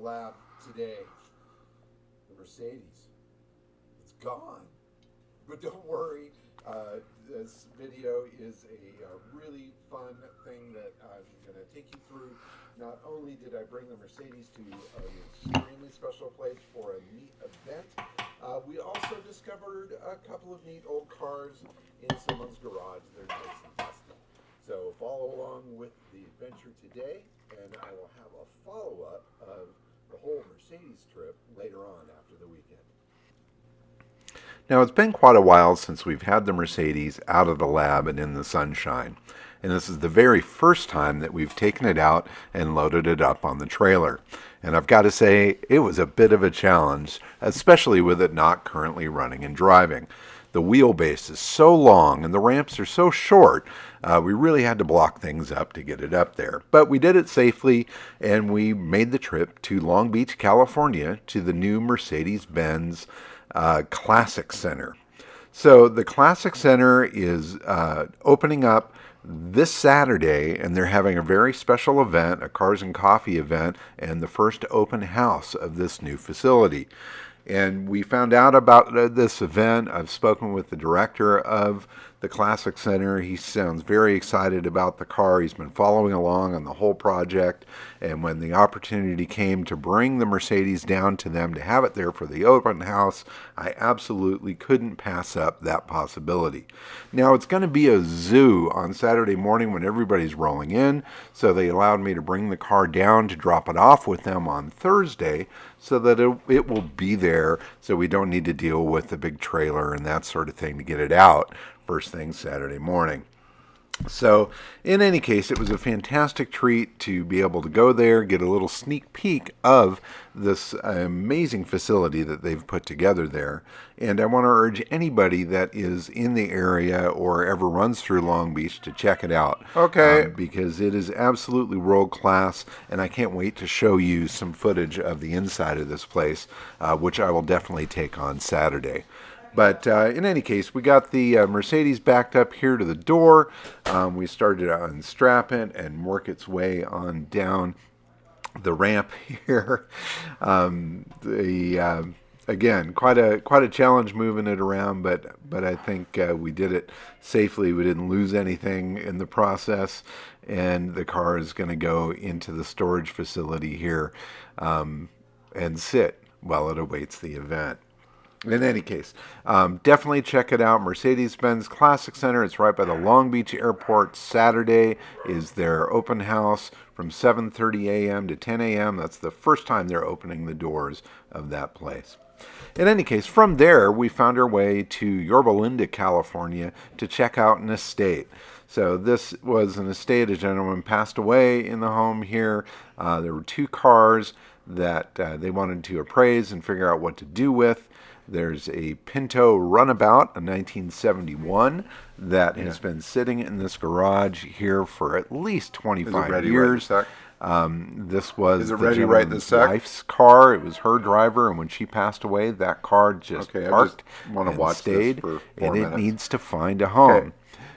lab today. The Mercedes. It's gone. But don't worry, this video is a really fun thing that I'm going to take you through. Not only did I bring the Mercedes to an extremely special place for a neat event, we also discovered a couple of neat old cars in someone's garage. They're nice and dusty. So follow along with the adventure today, and I will have a follow-up of the whole Mercedes trip later on after the weekend. Now, it's been quite a while since we've had the Mercedes out of the lab and in the sunshine. And this is the very first time that we've taken it out and loaded it up on the trailer. And I've got to say, it was a bit of a challenge, especially with it not currently running and driving. The wheelbase is so long and the ramps are so short, we really had to block things up to get it up there. But we did it safely, and we made the trip to Long Beach, California, to the new Mercedes-Benz Classic Center. So the Classic Center is opening up this Saturday, and they're having a very special event, a Cars and Coffee event, and the first open house of this new facility. And we found out about this event. I've spoken with the director of the Classic Center. He sounds very excited about the car. He's been following along on the whole project. And when the opportunity came to bring the Mercedes down to them to have it there for the open house, I absolutely couldn't pass up that possibility. Now, it's going to be a zoo on Saturday morning when everybody's rolling in, so they allowed me to bring the car down to drop it off with them on Thursday so that it will be there, so we don't need to deal with the big trailer and that sort of thing to get it out first thing Saturday morning. So, in any case, it was a fantastic treat to be able to go there, get a little sneak peek of this amazing facility that they've put together there. And I want to urge anybody that is in the area or ever runs through Long Beach to check it out. Okay. Because it is absolutely world class, and I can't wait to show you some footage of the inside of this place, which I will definitely take on Saturday. But in any case, we got the Mercedes backed up here to the door. We started to unstrap it and work its way on down the ramp here. Again, quite a challenge moving it around, but I think we did it safely. We didn't lose anything in the process, and the car is going to go into the storage facility here and sit while it awaits the event. In any case, definitely check it out. Mercedes-Benz Classic Center. It's right by the Long Beach Airport. Saturday is their open house from 7:30 a.m. to 10 a.m. That's the first time they're opening the doors of that place. In any case, from there, we found our way to Yorba Linda, California, to check out an estate. So this was an estate. A gentleman passed away in the home here. There were two cars that they wanted to appraise and figure out what to do with. There's a Pinto Runabout, a 1971, that has been sitting in this garage here for at least 25 years. This was the gentleman's wife's car. It was her driver, and when she passed away, that car just parked and stayed, and it needs to find a home. Okay.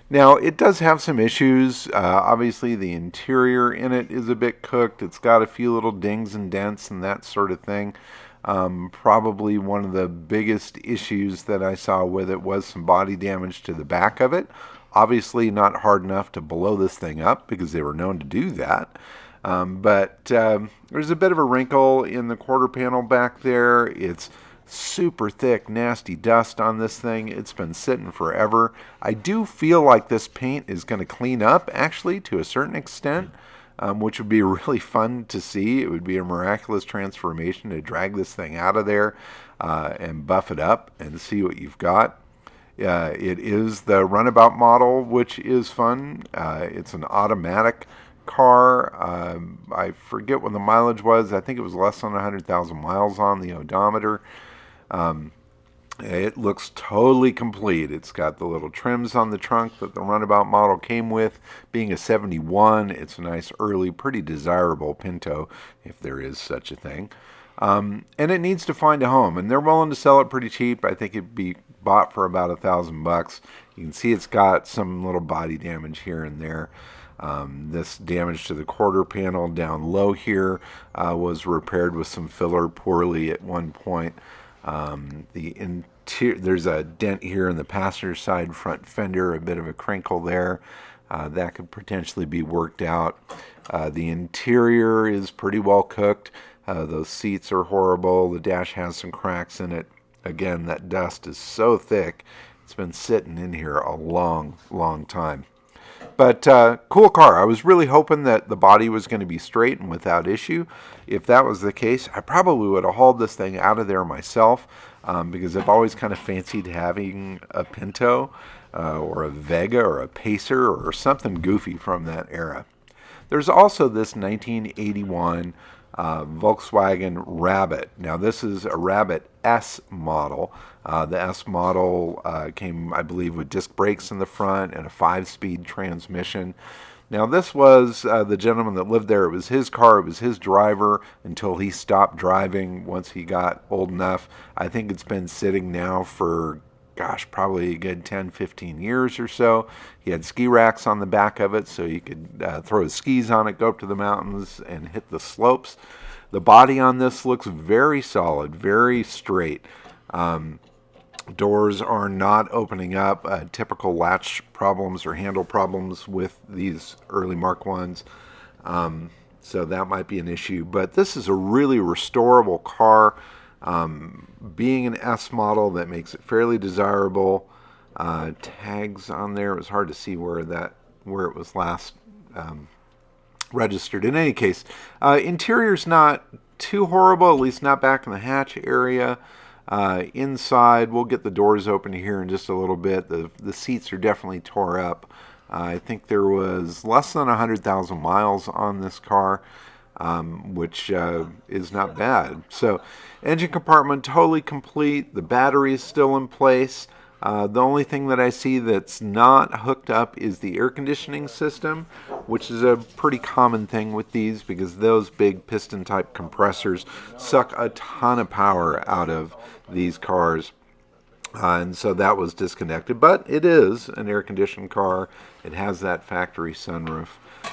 Now, it does have some issues. Obviously, the interior in it is a bit cooked. It's got a few little dings and dents and that sort of thing. Probably one of the biggest issues that I saw with it was some body damage to the back of it. Obviously not hard enough to blow this thing up because they were known to do that. But there's a bit of a wrinkle in the quarter panel back there. It's super thick, nasty dust on this thing. It's been sitting forever. I do feel like this paint is going to clean up, actually, to a certain extent. Which would be really fun to see. It would be a miraculous transformation to drag this thing out of there and buff it up and see what you've got. It is the Runabout model, which is fun. It's an automatic car. I forget what the mileage was. I think it was less than 100,000 miles on the odometer. It looks totally complete. It's got the little trims on the trunk that the Runabout model came with. Being a 71, it's a nice early, pretty desirable Pinto, if there is such a thing. And it needs to find a home, and they're willing to sell it pretty cheap. I think it'd be bought for about $1,000. You can see it's got some little body damage here and there. This damage to the quarter panel down low here was repaired with some filler poorly at one point. There's a dent here in the passenger side front fender, a bit of a crinkle there. That could potentially be worked out. The interior is pretty well cooked. Those seats are horrible. The dash has some cracks in it. Again, that dust is so thick. It's been sitting in here a long, long time. But cool car. I was really hoping that the body was going to be straight and without issue. If that was the case, I probably would have hauled this thing out of there myself, because I've always kind of fancied having a Pinto or a Vega or a Pacer or something goofy from that era. There's also this 1981 Volkswagen Rabbit. Now this is a Rabbit S model. The S model came, I believe, with disc brakes in the front and a 5-speed transmission. Now this was the gentleman that lived there. It was his car. It was his driver until he stopped driving once he got old enough. I think it's been sitting now for, gosh, probably a good 10, 15 years or so. He had ski racks on the back of it so you could throw his skis on it, go up to the mountains, and hit the slopes. The body on this looks very solid, very straight. Doors are not opening up. Typical latch problems or handle problems with these early Mark 1s. So that might be an issue. But this is a really restorable car. Being an S model, that makes it fairly desirable. Tags on there. It was hard to see where it was last registered. In any case, interior's not too horrible, at least not back in the hatch area. Inside, we'll get the doors open here in just a little bit. The seats are definitely tore up. I think there was less than 100,000 miles on this car, which is not bad. So, engine compartment totally complete. The battery is still in place. The only thing that I see that's not hooked up is the air conditioning system, which is a pretty common thing with these because those big piston type compressors suck a ton of power out of these cars. And so that was disconnected, but it is an air conditioned car. It has that factory sunroof.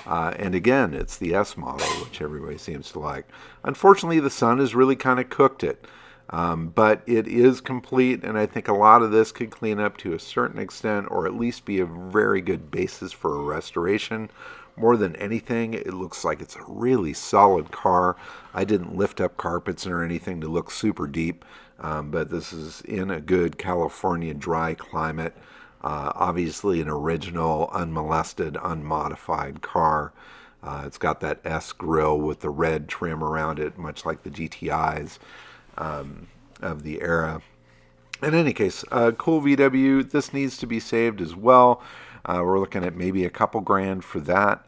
And again, it's the S model, which everybody seems to like. Unfortunately, the sun has really kind of cooked it. But it is complete, and I think a lot of this could clean up to a certain extent, or at least be a very good basis for a restoration. More than anything, it looks like it's a really solid car. I didn't lift up carpets or anything to look super deep, but this is in a good California dry climate. Obviously an original, unmolested, unmodified car. It's got that S grille with the red trim around it, much like the GTIs. Of the era. In any case, cool VW. This needs to be saved as well. We're looking at maybe a couple grand for that.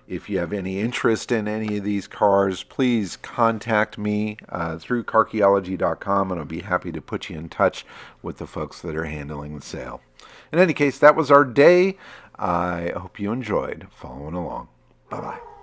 If you have any interest in any of these cars, please contact me through Carchaeology.com, and I'll be happy to put you in touch with the folks that are handling the sale. In any case, that was our day. I hope you enjoyed following along. Bye-bye.